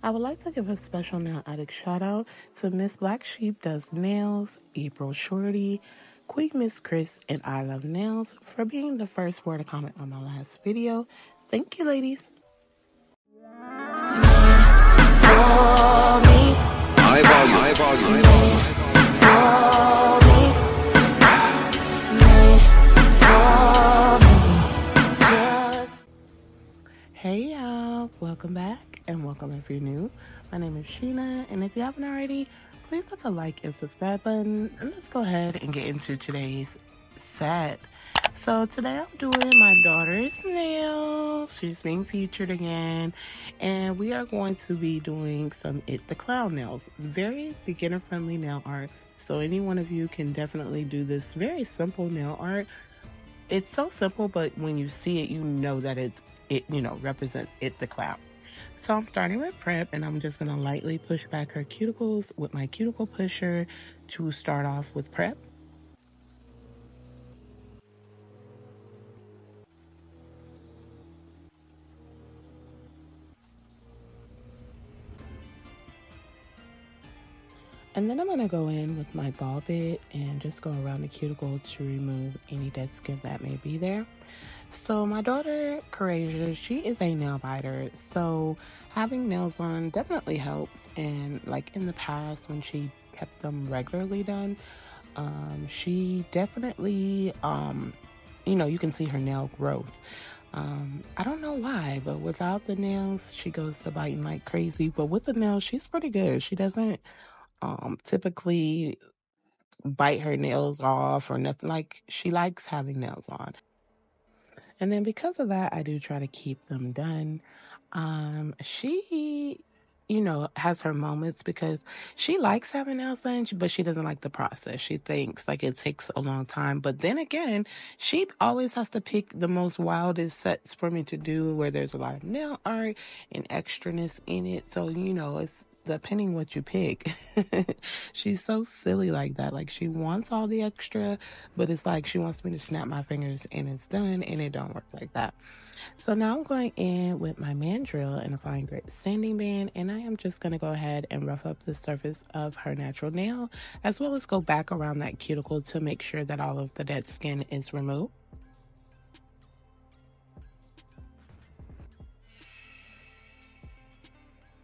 I would like to give a special nail addict shout out to Miss Black Sheep Does Nails, April Shorty, Queen Miss Chris, and I Love Nails for being the first word to comment on my last video. Thank you, ladies. High volume. Hey y'all, welcome back and welcome if you're new. My name is Sheena, and if you haven't already, please hit the like and subscribe button, and let's go ahead and get into today's set. So today I'm doing my daughter's nails. She's being featured again, and we are going to be doing some It the Clown nails. Very beginner friendly nail art, so any one of you can definitely do this very simple nail art. It's so simple, but when you see it, you know that it represents It the Clown. So I'm starting with prep, and I'm just going to lightly push back her cuticles with my cuticle pusher to start off with prep. And then I'm going to go in with my ball bit and just go around the cuticle to remove any dead skin that may be there. So my daughter, Cora, she is a nail biter, so having nails on definitely helps. And like in the past when she kept them regularly done, she definitely, you can see her nail growth. I don't know why, but without the nails, she goes to biting like crazy. But with the nails, she's pretty good. She doesn't typically bite her nails off or nothing. Like, she likes having nails on. And then because of that, I do try to keep them done. She, has her moments because she likes having nails done, but she doesn't like the process. She thinks like it takes a long time. But then again, she always has to pick the most wildest sets for me to do where there's a lot of nail art and extraness in it. So, it's depending what you pick. She's so silly like that. Like, she wants all the extra, but it's like she wants me to snap my fingers and it's done, and it don't work like that. So now I'm going in with my mandrel and a fine grit sanding band, and I am just going to go ahead and rough up the surface of her natural nail, as well as go back around that cuticle to make sure that all of the dead skin is removed.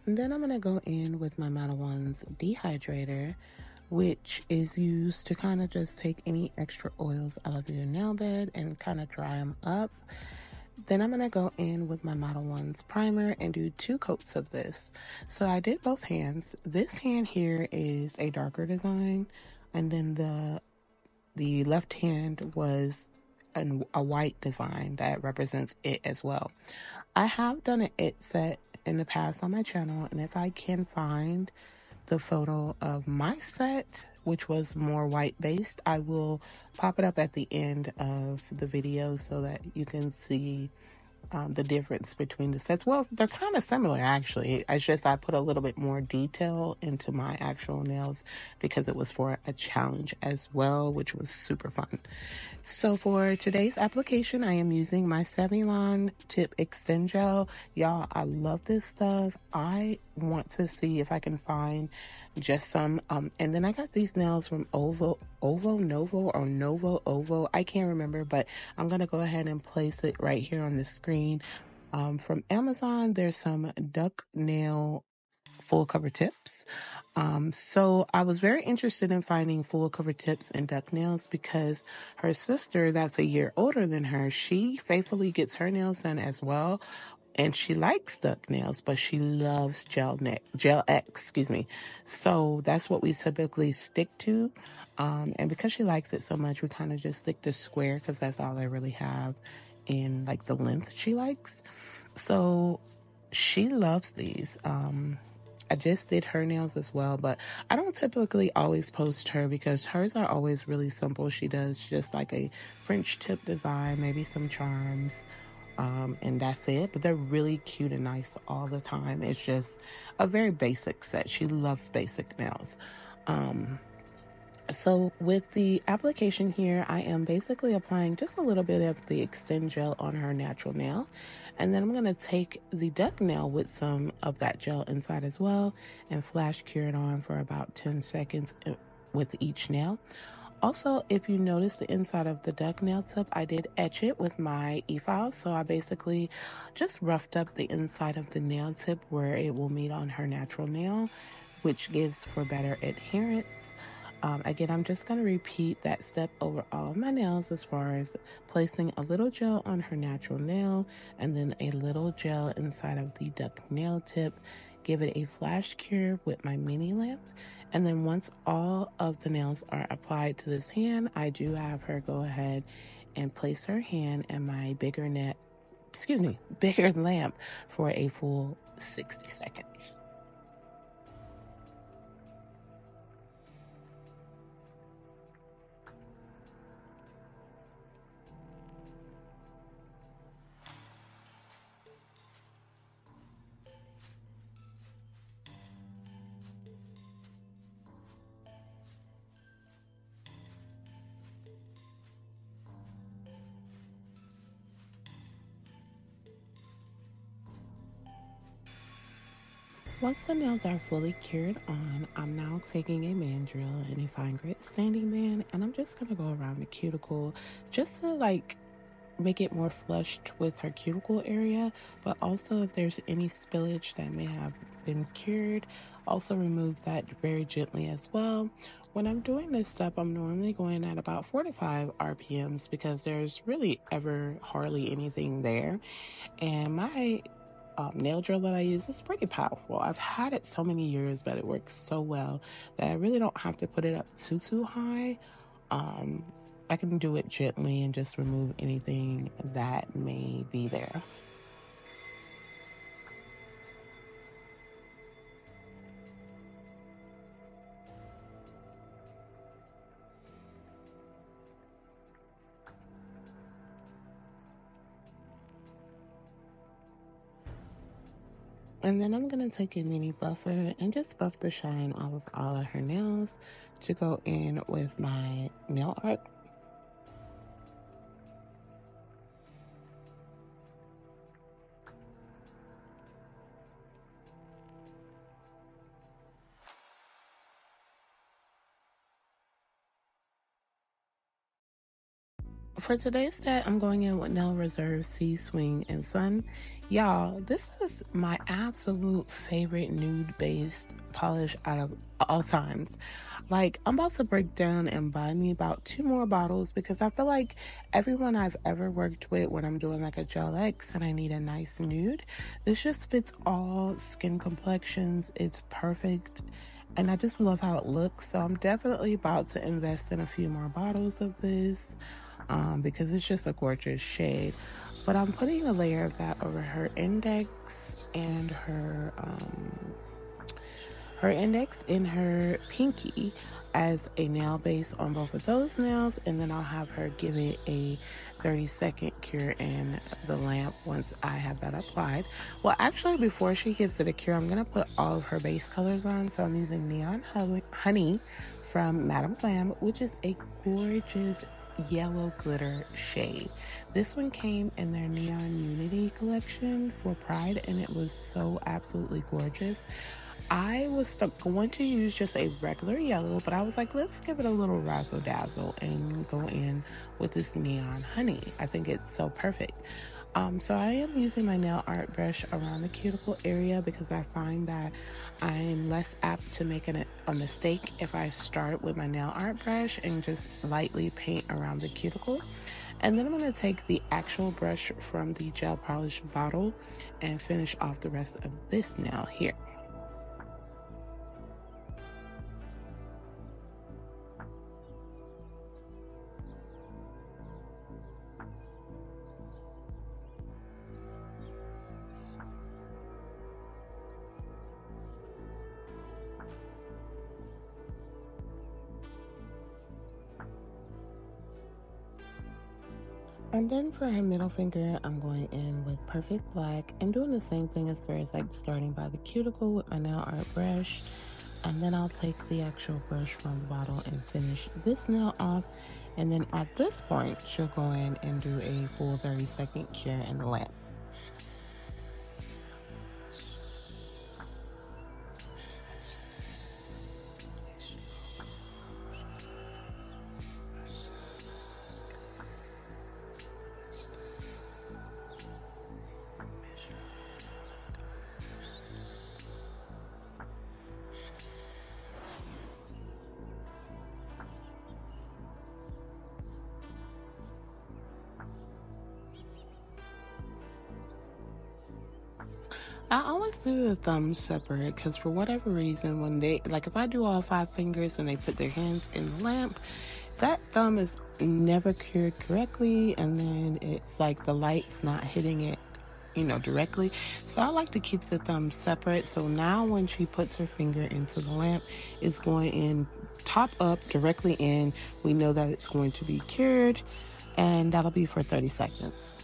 And then I'm going to go in with my Model 1's dehydrator, which is used to kind of just take any extra oils out of your nail bed and kind of dry them up. Then I'm going to go in with my Model 1's primer and do 2 coats of this. So I did both hands. This hand here is a darker design, and then the left hand was a white design that represents it as well. I have done an It set in the past on my channel, and if I can find the photo of my set, which was more white based, I will pop it up at the end of the video so that you can see the difference between the sets. Well, they're kind of similar actually. It's just I put a little bit more detail into my actual nails because it was for a challenge as well, which was super fun. So for today's application, I am using my Savilon Tip Extend Gel. Y'all, I love this stuff. I want to see if I can find just some. And then I got these nails from Ovo Novo. I can't remember, but I'm going to go ahead and place it right here on the screen. From Amazon, there's some duck nail full cover tips. So I was very interested in finding full cover tips and duck nails because her sister, that's a year older than her, she faithfully gets her nails done as well. And she likes duck nails, but she loves gel X. So that's what we typically stick to. And because she likes it so much, we kind of just stick to square because that's all I really have in like the length she likes. So she loves these. I just did her nails as well, but I don't typically always post her because hers are always really simple. She does just like a French tip design, maybe some charms, and that's it. But they're really cute and nice all the time. It's just a very basic set. She loves basic nails. So with the application here, I am basically applying just a little bit of the extend gel on her natural nail. And then I'm going to take the duck nail with some of that gel inside as well and flash cure it on for about 10 seconds with each nail. Also, if you notice the inside of the duck nail tip, I did etch it with my e-file. So I basically just roughed up the inside of the nail tip where it will meet on her natural nail, which gives for better adherence. Again, I'm just going to repeat that step over all of my nails as far as placing a little gel on her natural nail and then a little gel inside of the duck nail tip. Give it a flash cure with my mini lamp. And then once all of the nails are applied to this hand, I do have her go ahead and place her hand in my bigger lamp for a full 60 seconds. Once the nails are fully cured on, I'm now taking a mandrel and a fine grit sanding band, and I'm just gonna go around the cuticle just to make it more flushed with her cuticle area, but also if there's any spillage that may have been cured, also remove that very gently as well. When I'm doing this step, I'm normally going at about 45 RPMs because there's really ever hardly anything there, and my nail drill that I use is pretty powerful. I've had it so many years, but it works so well that I really don't have to put it up too high. I can do it gently and just remove anything that may be there. And then I'm going to take a mini buffer and just buff the shine off of all of her nails to go in with my nail art. For today's set, I'm going in with Nail Reserve Sea Swing and Sun. Y'all, this is my absolute favorite nude-based polish out of all times. Like, I'm about to break down and buy me about 2 more bottles because I feel like everyone I've ever worked with when I'm doing like a gel X and I need a nice nude, this just fits all skin complexions. It's perfect. And I just love how it looks. So I'm definitely about to invest in a few more bottles of this. Because it's just a gorgeous shade. But I'm putting a layer of that over her index and her index and her pinky as a nail base on both of those nails, and then I'll have her give it a 30-second cure in the lamp once I have that applied. Well, actually, before she gives it a cure, I'm going to put all of her base colors on. So I'm using Neon Honey from Madam Glam, which is a gorgeous yellow glitter shade. This one came in their Neon Unity collection for Pride, and it was so absolutely gorgeous. I was going to use just a regular yellow, but I was like, let's give it a little razzle dazzle and go in with this Neon Honey. I think it's so perfect. So I am using my nail art brush around the cuticle area because I find that I'm less apt to make a mistake if I start with my nail art brush and just lightly paint around the cuticle. And then I'm going to take the actual brush from the gel polish bottle and finish off the rest of this nail here. And then for her middle finger, I'm going in with Perfect Black and doing the same thing as far as like starting by the cuticle with my nail art brush. And then I'll take the actual brush from the bottle and finish this nail off. And then at this point, she'll go in and do a full 30-second cure in the lamp. I always do the thumbs separate because for whatever reason, when they, like if I do all 5 fingers and they put their hands in the lamp, that thumb is never cured correctly, and then it's like the light's not hitting it, you know, directly. So I like to keep the thumbs separate. So now when she puts her finger into the lamp, it's going in top up directly in. We know that it's going to be cured, and that'll be for 30 seconds.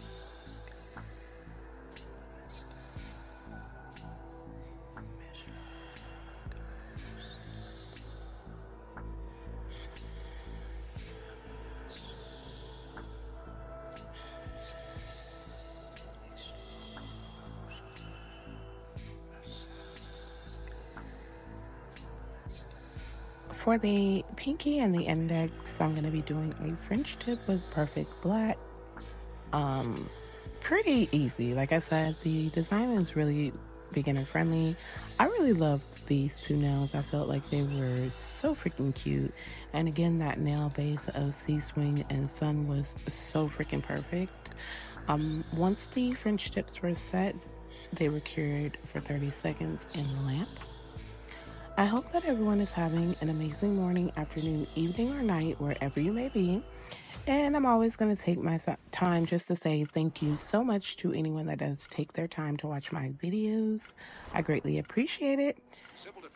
For the pinky and the index, I'm going to be doing a French tip with perfect black. Pretty easy. Like I said, the design is really beginner friendly. I really loved these 2 nails. I felt like they were so freaking cute. And again, that nail base of Sea Swing and Sun was so freaking perfect. Once the French tips were set, they were cured for 30 seconds in the lamp. I hope that everyone is having an amazing morning, afternoon, evening, or night, wherever you may be. And I'm always going to take my time just to say thank you so much to anyone that does take their time to watch my videos. I greatly appreciate it.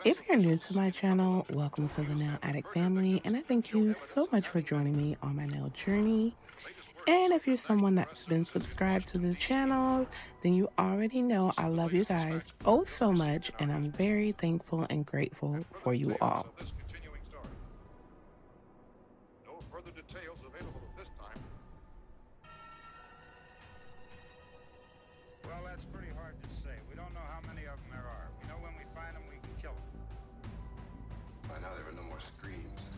If you're new to my channel, welcome to the Nail Addict family, and I thank you so much for joining me on my nail journey. And if you're someone that's been subscribed to the channel, then you already know I love you guys oh so much, and I'm very thankful and grateful for you all. No further details available at this time. Well, that's pretty hard to say. We don't know how many of them there are. We know when we find them, we can kill them. By now there are no more screams.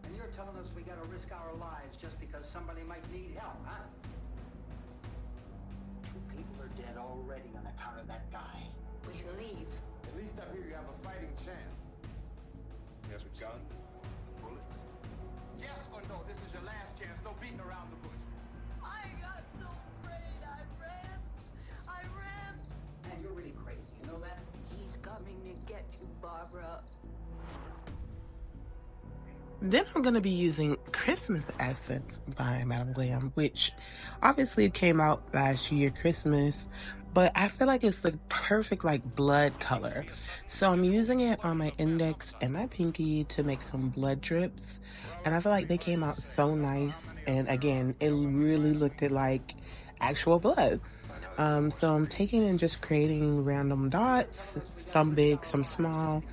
And you're telling us we gotta risk our lives just because somebody might need help, huh? 2 people are dead already on account of that guy. We should leave. At least up here you have a fighting chance. He has a gun, bullets. Yes or no? This is your last chance. No beating around the bush. I got so afraid. I ran. Man, you're really crazy. You know that? He's coming to get you, Barbara. Then I'm going to be using Christmas Essence by Madam Glam, which obviously came out last year, Christmas, but I feel like it's the perfect like blood color. So I'm using it on my index and my pinky to make some blood drips, and I feel like they came out so nice, and again, it really looked like actual blood. So I'm taking and just creating random dots, some big, some small,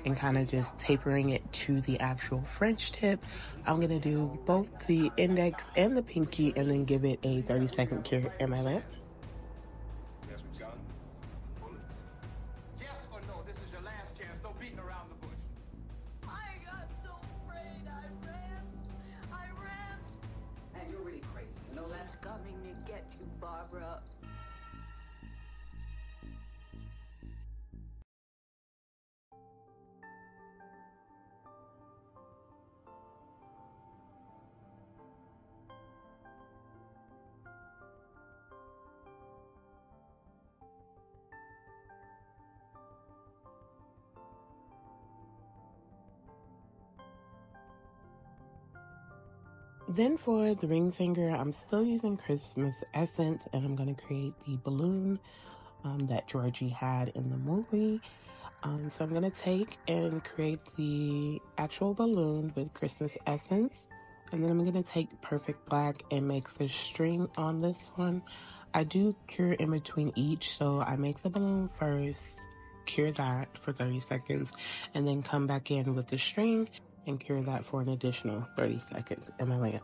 and kind of just tapering it to the actual French tip. I'm going to do both the index and the pinky and then give it a 30-second cure in my lamp. He has a gun, bullets. Yes or no? This is your last chance. No beating around the bush. I got so afraid. I ran. Man, you're really crazy. You know that? He's coming to get you, Barbara. Then for the ring finger, I'm still using Christmas Essence, and I'm going to create the balloon that Georgie had in the movie. So I'm going to take and create the actual balloon with Christmas Essence, and then I'm going to take Perfect Black and make the string on this one. I do cure in between each, so I make the balloon first, cure that for 30 seconds, and then come back in with the string and cure that for an additional 30 seconds in my lamp.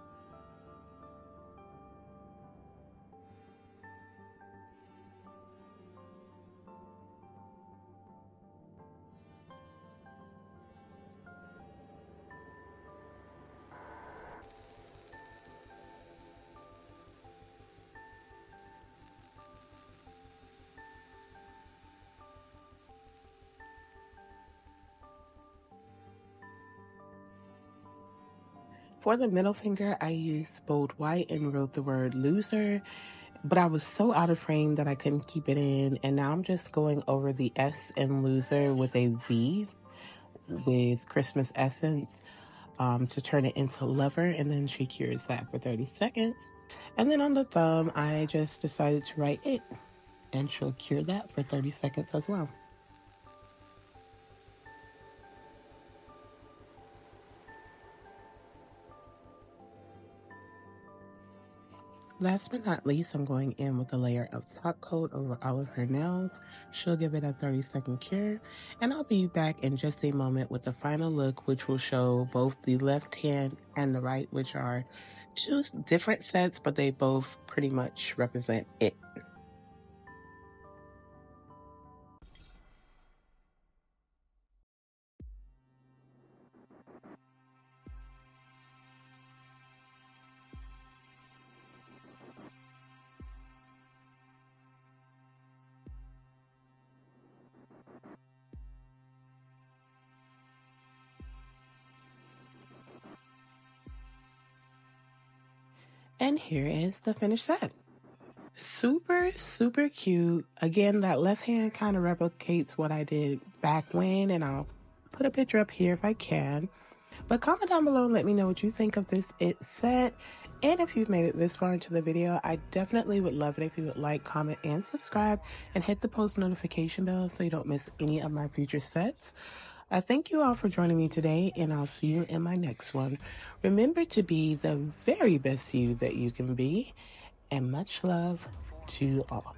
For the middle finger, I used bold white and wrote the word loser, but I was so out of frame that I couldn't keep it in, and now I'm just going over the S in loser with a V with Christmas essence to turn it into lover, and then she cures that for 30 seconds. And then on the thumb, I just decided to write it, and she'll cure that for 30 seconds as well. Last but not least, I'm going in with a layer of top coat over all of her nails. She'll give it a 30-second cure, and I'll be back in just a moment with the final look, which will show both the left hand and the right, which are two different sets, but they both pretty much represent it. And here is the finished set. Super, super cute. Again, that left hand kind of replicates what I did back when, and I'll put a picture up here if I can. But comment down below and let me know what you think of this It set. And if you've made it this far into the video, I definitely would love it if you would like, comment, and subscribe, and hit the post notification bell so you don't miss any of my future sets. I thank you all for joining me today, and I'll see you in my next one. Remember to be the very best you that you can be, and much love to all.